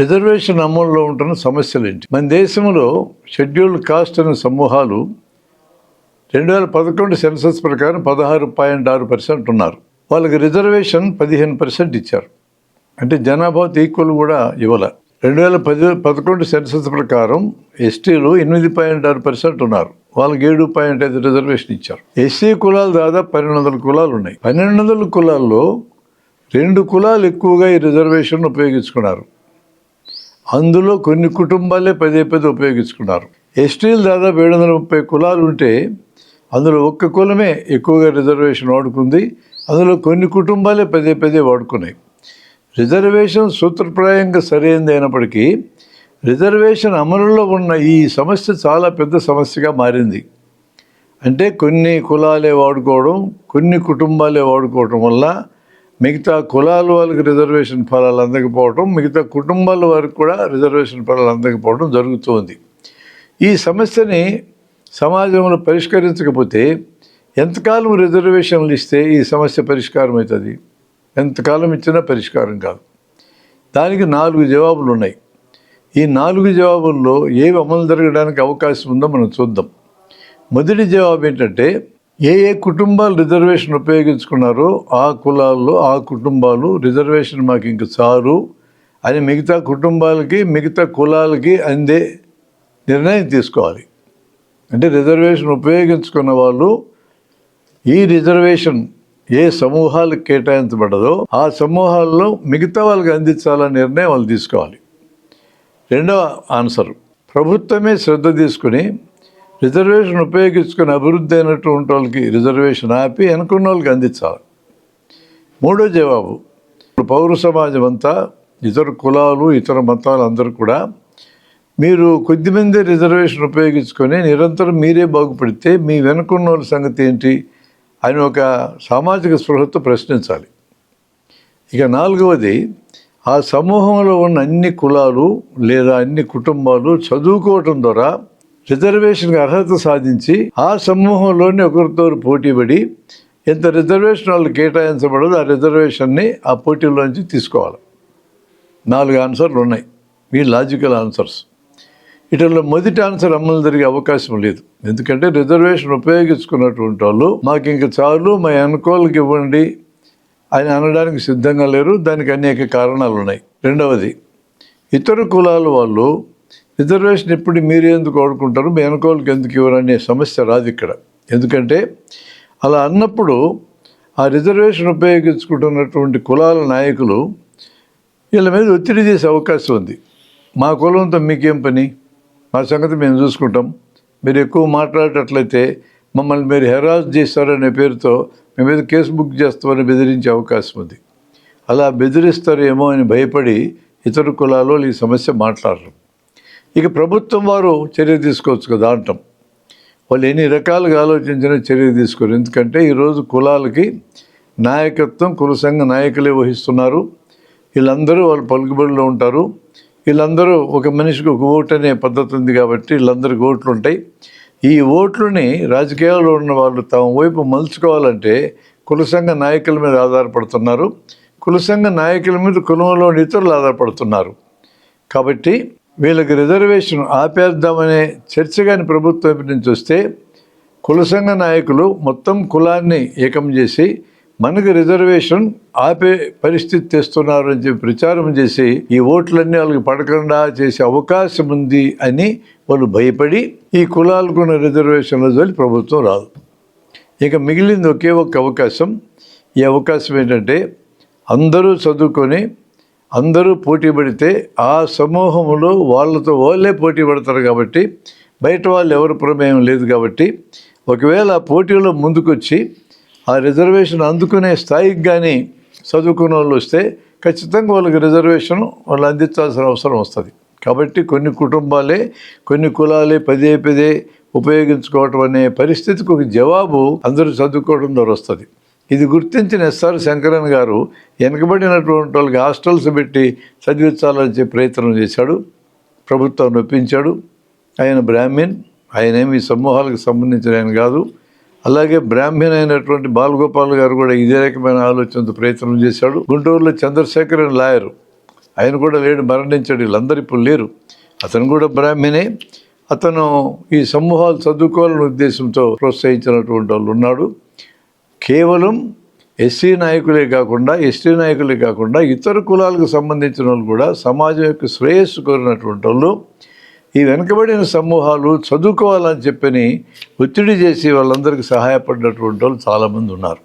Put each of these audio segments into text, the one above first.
Reservation అమల్లో ఉంటున్న సమస్యలు ఏంటి? మన దేశంలో షెడ్యూల్డ్ కాస్ట్ అనే సమూహాలు 2011 సెన్సస్ ప్రకారం 16.6% ఉన్నారు. వాళ్ళకి రిజర్వేషన్ 15% ఇచ్చారు. అంటే జనాభాతో ఈక్వల్ కూడా ఇవ్వాల. 2011 సెన్సస్ ప్రకారం ఎస్టీలు 8.6% ఉన్నారు. వాళ్ళకి 7.5 రిజర్వేషన్ ఇచ్చారు. ఎస్సీ కులాలు దాదాపు 1200 కులాలు ఉన్నాయి. 1200 కులాల్లో 2 కులాలు ఎక్కువగా ఈ రిజర్వేషన్ ఉపయోగించుకున్నారు. అందులో కొన్ని కుటుంబాలే పదే ఉపయోగించుకున్నారు. ఎస్టీలు దాదాపు 730 కులాలు ఉంటే అందులో ఒక్క కులమే ఎక్కువగా రిజర్వేషన్ వాడుకుంది. అందులో కొన్ని కుటుంబాలే పదే వాడుకున్నాయి. రిజర్వేషన్ సూత్రప్రాయంగా సరైనది అయినప్పటికీ రిజర్వేషన్ అమలులో ఉన్న ఈ సమస్య చాలా పెద్ద సమస్యగా మారింది. అంటే కొన్ని కులాలే వాడుకోవడం, కొన్ని కుటుంబాలే వాడుకోవడం వల్ల మిగతా కులాల వాళ్ళకి రిజర్వేషన్ ఫలాలు అందకపోవడం, మిగతా కుటుంబాల వారికి కూడా రిజర్వేషన్ ఫలాలు అందకపోవడం జరుగుతుంది. ఈ సమస్యని సమాజంలో పరిష్కరించకపోతే ఎంతకాలం రిజర్వేషన్లు ఇస్తే ఈ సమస్య పరిష్కారం అవుతుంది? ఎంతకాలం ఇచ్చినా పరిష్కారం కాదు. దానికి 4 జవాబులు ఉన్నాయి. ఈ 4 జవాబుల్లో ఏవి అమలు జరగడానికి అవకాశం ఉందో మనం చూద్దాం. మొదటి జవాబు ఏంటంటే, ఏ కుటుంబాలు రిజర్వేషన్ ఉపయోగించుకున్నారో ఆ కులాల్లో ఆ కుటుంబాలు రిజర్వేషన్ మాకు ఇంక చాలు అని మిగతా కుటుంబాలకి మిగతా కులాలకి అందే నిర్ణయం తీసుకోవాలి. అంటే రిజర్వేషన్ ఉపయోగించుకున్న వాళ్ళు ఈ రిజర్వేషన్ ఏ సమూహాలకు కేటాయించబడదో ఆ సమూహాల్లో మిగతా వాళ్ళకి అందించాలనే నిర్ణయం వాళ్ళు తీసుకోవాలి. రెండవ ఆన్సర్, ప్రభుత్వమే శ్రద్ధ తీసుకుని రిజర్వేషన్ ఉపయోగించుకుని అభివృద్ధి అయినటువంటి వాళ్ళకి రిజర్వేషన్ ఆపి అనుకున్న వాళ్ళకి అందించాలి. మూడో జవాబు, పౌర సమాజం అంతా, ఇతర కులాలు ఇతర మతాలు అందరూ కూడా మీరు కొద్దిమంది రిజర్వేషన్ ఉపయోగించుకొని నిరంతరం మీరే బాగుపడితే మీ వెనుకున్న వాళ్ళ సంగతి ఏంటి అని ఒక సామాజిక స్పృహతో ప్రశ్నించాలి. ఇక నాలుగవది, ఆ సమూహంలో ఉన్న అన్ని కులాలు లేదా అన్ని కుటుంబాలు చదువుకోవటం ద్వారా రిజర్వేషన్కి అర్హత సాధించి ఆ సమూహంలోని ఒకరితో పోటీపడి ఎంత రిజర్వేషన్ వాళ్ళు కేటాయించబడదో ఆ రిజర్వేషన్ని ఆ పోటీలోంచి తీసుకోవాలి. 4 ఆన్సర్లు ఉన్నాయి. ఈ లాజికల్ ఆన్సర్స్. వీటిల్లో మొదటి ఆన్సర్ అమలు జరిగే అవకాశం లేదు. ఎందుకంటే రిజర్వేషన్ ఉపయోగించుకున్నటువంటి వాళ్ళు మాకు ఇంక చాలు, మా అనుకోలకి ఇవ్వండి అని అనడానికి సిద్ధంగా లేరు. దానికి అనేక కారణాలు ఉన్నాయి. రెండవది, ఇతర కులాల వాళ్ళు రిజర్వేషన్ ఇప్పుడు మీరు ఎందుకు వాడుకుంటారు, మీ అనుకోలకి ఎందుకు ఇవ్వరు అనే సమస్య రాదు ఇక్కడ. ఎందుకంటే అలా అన్నప్పుడు ఆ రిజర్వేషన్ ఉపయోగించుకుంటున్నటువంటి కులాల నాయకులు వీళ్ళ మీద ఒత్తిడి చేసే అవకాశం ఉంది. మా కులంతో మీకేం పని, మా సంగతి మేము చూసుకుంటాం, మీరు ఎక్కువ మాట్లాడేటట్లయితే మమ్మల్ని మీరు హెరాస్ చేస్తారనే పేరుతో మీ మీద కేసు బుక్ చేస్తామని బెదిరించే అవకాశం ఉంది. అలా బెదిరిస్తారేమో అని భయపడి ఇతర కులాలు ఈ సమస్య మాట్లాడరు. ఇక ప్రభుత్వం వారు చర్య తీసుకోవచ్చు కదా అంటాం. వాళ్ళు ఎన్ని రకాలుగా ఆలోచించినా చర్య తీసుకోరు. ఎందుకంటే ఈరోజు కులాలకి నాయకత్వం కుల సంఘ నాయకులే వహిస్తున్నారు. వీళ్ళందరూ వాళ్ళు పలుకుబడిలో ఉంటారు. వీళ్ళందరూ ఒక మనిషికి ఒక ఓటు అనే పద్ధతి ఉంది కాబట్టి వీళ్ళందరికీ ఓట్లు ఉంటాయి. ఈ ఓట్లని రాజకీయాల్లో ఉన్న వాళ్ళు తమ వైపు మలుచుకోవాలంటే కుల సంఘ నాయకుల మీద ఆధారపడుతున్నారు. కుల సంఘ నాయకుల మీద కులంలోని ఇతరులు ఆధారపడుతున్నారు. కాబట్టి వీళ్ళకి రిజర్వేషన్ ఆపేద్దామనే చర్చ కానీ ప్రభుత్వం నుంచి వస్తే కుల సంఘ నాయకులు మొత్తం కులాన్ని ఏకం చేసి మనకు రిజర్వేషన్ ఆపే పరిస్థితి తెస్తున్నారు అని చెప్పి ప్రచారం చేసి ఈ ఓట్లన్నీ వాళ్ళకి పడకుండా చేసే అవకాశం ఉంది అని వాళ్ళు భయపడి ఈ కులాలకున్న రిజర్వేషన్ల జోలి ప్రభుత్వం రాదు. ఇక మిగిలింది ఒకే ఒక్క అవకాశం. ఈ అవకాశం ఏంటంటే అందరూ చదువుకొని అందరూ పోటీ పడితే ఆ సమూహంలో వాళ్ళతో వాళ్ళే పోటీ పడతారు. కాబట్టి బయట వాళ్ళు ఎవరు ప్రమేయం లేదు. కాబట్టి ఒకవేళ ఆ పోటీలో ముందుకొచ్చి ఆ రిజర్వేషన్ అందుకునే స్థాయికి కానీ చదువుకున్న వాళ్ళు వస్తే ఖచ్చితంగా వాళ్ళకి రిజర్వేషన్ వాళ్ళు అందించాల్సిన అవసరం వస్తుంది. కాబట్టి కొన్ని కుటుంబాలే కొన్ని కులాలే పదే ఉపయోగించుకోవటం అనే పరిస్థితికి ఒక జవాబు అందరూ చదువుకోవడం ద్వారా వస్తుంది. ఇది గుర్తించిన ఎస్ఆర్ శంకరన్ గారు వెనకబడినటువంటి వాళ్ళకి హాస్టల్స్ పెట్టి చదివించాలని చెప్పి ప్రయత్నం చేశాడు. ప్రభుత్వాన్ని ఒప్పించాడు. ఆయన బ్రాహ్మణ్, ఆయనేమి సమూహాలకు సంబంధించిన ఆయన కాదు. అలాగే బ్రాహ్మణ్ అయినటువంటి బాలగోపాల్ గారు కూడా ఇదే రకమైన ఆలోచనతో ప్రయత్నం చేశాడు. గుంటూరులో చంద్రశేఖర్ లాయరు, ఆయన కూడా లేడు, మరణించాడు. వీళ్ళందరూ ఇప్పుడు లేరు. అతను కూడా బ్రాహ్మణే. అతను ఈ సమూహాలు చదువుకోవాలనే ఉద్దేశంతో ప్రోత్సహించినటువంటి వాళ్ళు ఉన్నాడు. కేవలం ఎస్సీ నాయకులే కాకుండా, ఎస్టీ నాయకులే కాకుండా ఇతర కులాలకు సంబంధించిన వాళ్ళు కూడా సమాజం యొక్క శ్రేయస్సు కోరినటువంటి వాళ్ళు ఈ వెనుకబడిన సమూహాలు చదువుకోవాలని చెప్పని ఒత్తిడి చేసి వాళ్ళందరికీ సహాయపడినటువంటి వాళ్ళు చాలామంది ఉన్నారు.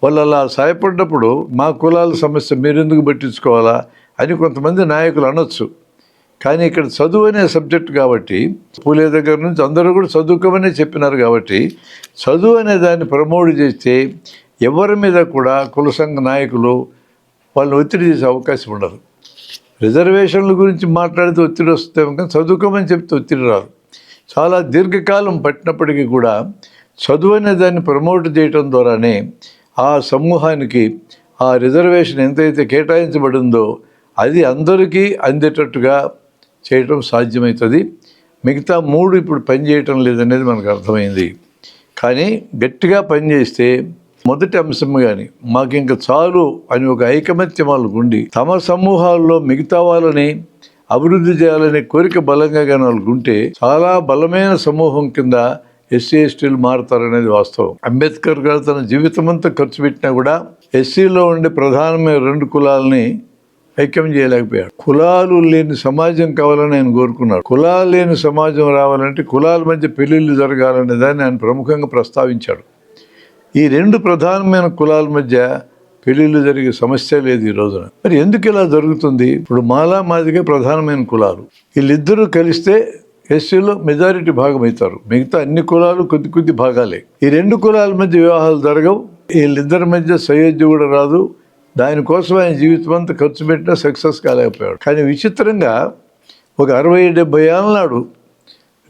వాళ్ళు అలా సహాయపడినప్పుడు మా కులాల సమస్య మీరెందుకు పట్టించుకోవాలా అని కొంతమంది నాయకులు అనొచ్చు. కానీ ఇక్కడ చదువు అనే సబ్జెక్ట్ కాబట్టి, పూలే దగ్గర నుంచి అందరూ కూడా చదువుకోమనే చెప్పినారు కాబట్టి, చదువు అనే దాన్ని ప్రమోట్ చేస్తే ఎవరి మీద కూడా కుల సంఘ నాయకులు వాళ్ళని ఒత్తిడి చేసే అవకాశం ఉండదు. రిజర్వేషన్ల గురించి మాట్లాడితే ఒత్తిడి వస్తే కానీ చదువుకోమని చెప్తే ఒత్తిడి రాదు. చాలా దీర్ఘకాలం పట్టినప్పటికీ కూడా చదువు అనే దాన్ని ప్రమోట్ చేయడం ద్వారానే ఆ సమూహానికి ఆ రిజర్వేషన్ ఎంతైతే కేటాయించబడిందో అది అందరికీ అందేటట్టుగా చేయటం సాధ్యమవుతుంది. మిగతా 3 ఇప్పుడు పనిచేయటం లేదనేది మనకు అర్థమైంది. కానీ గట్టిగా పనిచేస్తే మొదటి అంశం కానీ మాకు ఇంకా చాలు అని ఒక ఐకమత్యం వాళ్ళకు ఉండి తమ సమూహాల్లో మిగతా వాళ్ళని అభివృద్ధి చేయాలనే కోరిక బలంగా కానీ వాళ్ళకు ఉంటే చాలా బలమైన సమూహం కింద ఎస్సీ ఎస్టీలు మారుతారనేది వాస్తవం. అంబేద్కర్ గారు తన జీవితం అంతా ఖర్చు పెట్టినా కూడా ఎస్సీలో ఉండే ప్రధానమైన 2 కులాలని ఐక్యం చేయలేకపోయాడు. కులాలు లేని సమాజం కావాలని ఆయన కోరుకున్నాడు. కులాలు లేని సమాజం రావాలంటే కులాల మధ్య పెళ్ళిళ్ళు జరగాలనే దాన్ని ఆయన ప్రముఖంగా ప్రస్తావించాడు. ఈ 2 ప్రధానమైన కులాల మధ్య పెళ్ళిళ్ళు జరిగే సమస్య లేదు ఈ రోజున. మరి ఎందుకు ఇలా జరుగుతుంది? ఇప్పుడు మాలా మాదిగా ప్రధానమైన కులాలు వీళ్ళిద్దరూ కలిస్తే ఎస్సీలో మెజారిటీ భాగం అవుతారు. మిగతా అన్ని కులాలు కొద్ది భాగాలే. ఈ 2 కులాల మధ్య వివాహాలు జరగవు. వీళ్ళిద్దరి మధ్య సయోధ్య కూడా రాదు. దానికోసం ఆయన జీవితం అంతా ఖర్చు పెట్టినా సక్సెస్ కాలేకపోయాడు. కానీ విచిత్రంగా ఒక 60-70 ఏళ్ళ నాడు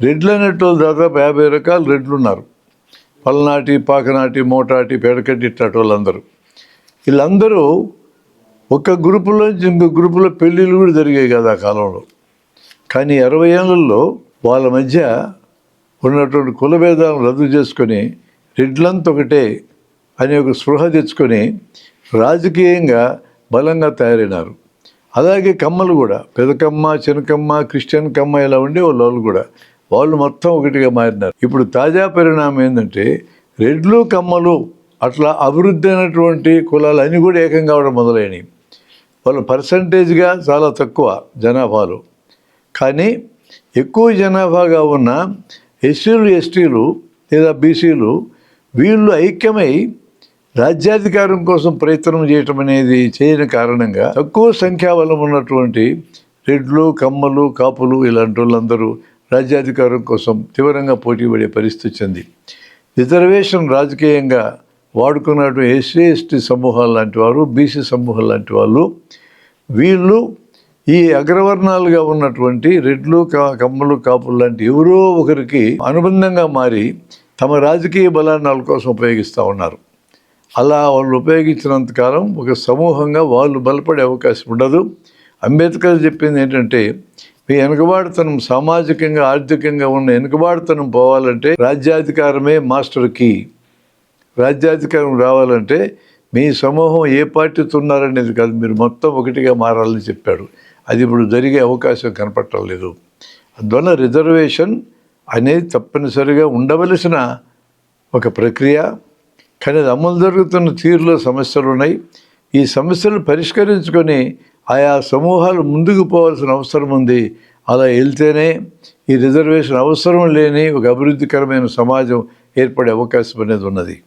రెడ్లు అనేటోళ్ళు దాదాపు 50 రకాల రెడ్లు ఉన్నారు. పల్నాటి, పాకనాటి, మోటాటి, పేడకట్టి ఇట్లాంటి వాళ్ళందరూ. వీళ్ళందరూ ఒక గ్రూపులోంచి ఇంకో గ్రూపులో పెళ్ళిళ్ళు కూడా జరిగాయి కదా ఆ కాలంలో. కానీ 60 ఏళ్ళల్లో వాళ్ళ మధ్య ఉన్నటువంటి కుల భేదాలను రద్దు చేసుకొని రెడ్లంతా ఒకటే అనే ఒక స్పృహ తెచ్చుకొని రాజకీయంగా బలంగా తయారైనారు. అలాగే కమ్మలు కూడా పెదకమ్మ, చినకమ్మ, క్రిస్టియన్ కమ్మ ఇలా ఉండే వాళ్ళు కూడా వాళ్ళు మొత్తం ఒకటిగా మారినారు. ఇప్పుడు తాజా పరిణామం ఏంటంటే రెడ్లు, కమ్మలు అట్లా అభివృద్ధి అయినటువంటి కులాలు అన్నీ కూడా ఏకం కావడం మొదలైనవి. వాళ్ళ పర్సంటేజ్గా చాలా తక్కువ జనాభాలో, కానీ ఎక్కువ జనాభాగా ఉన్న ఎస్సీలు, ఎస్టీలు లేదా బీసీలు వీళ్ళు ఐక్యమై రాజ్యాధికారం కోసం ప్రయత్నం చేయటం అనేది చేయని కారణంగా తక్కువ సంఖ్యాబలం ఉన్నటువంటి రెడ్లు, కమ్మలు, కాపులు ఇలాంటి వాళ్ళందరూ రాజ్యాధికారం కోసం తీవ్రంగా పోటీ పడే పరిస్థితి వచ్చింది. రిజర్వేషన్ రాజకీయంగా వాడుకున్నటువంటి ఎస్సీ, ఎస్టీ సమూహాలు లాంటి వారు, బీసీ సమూహాలు లాంటి వాళ్ళు వీళ్ళు ఈ అగ్రవర్ణాలుగా ఉన్నటువంటి రెడ్లు, కమ్మలు, కాపులు లాంటి ఎవరో ఒకరికి అనుబంధంగా మారి తమ రాజకీయ బలాన్ని వాళ్ళ కోసం ఉపయోగిస్తూ ఉన్నారు. అలా వాళ్ళు ఉపయోగించినంతకాలం ఒక సమూహంగా వాళ్ళు బలపడే అవకాశం ఉండదు. అంబేద్కర్ చెప్పింది ఏంటంటే మీ వెనుకబాటుతనం సామాజికంగా, ఆర్థికంగా ఉన్న వెనుకబాటుతనం పోవాలంటే రాజ్యాధికారమే మాస్టర్ కీ. రాజ్యాధికారం రావాలంటే మీ సమూహం ఏ పార్టీతో ఉన్నారనేది కాదు, మీరు మొత్తం ఒకటిగా మారాలని చెప్పాడు. అది ఇప్పుడు జరిగే అవకాశం కనపడటం లేదు. అందువల్ల రిజర్వేషన్ అనేది తప్పనిసరిగా ఉండవలసిన ఒక ప్రక్రియ. కానీ అది అమలు జరుగుతున్న తీరులో సమస్యలు ఉన్నాయి. ఈ సమస్యలు పరిష్కరించుకొని ఆయా సమూహాలు ముందుకు పోవాల్సిన అవసరం ఉంది. అలా వెళ్తేనే ఈ రిజర్వేషన్ అవసరం లేని ఒక అభివృద్ధికరమైన సమాజం ఏర్పడే అవకాశం అనేది ఉన్నది.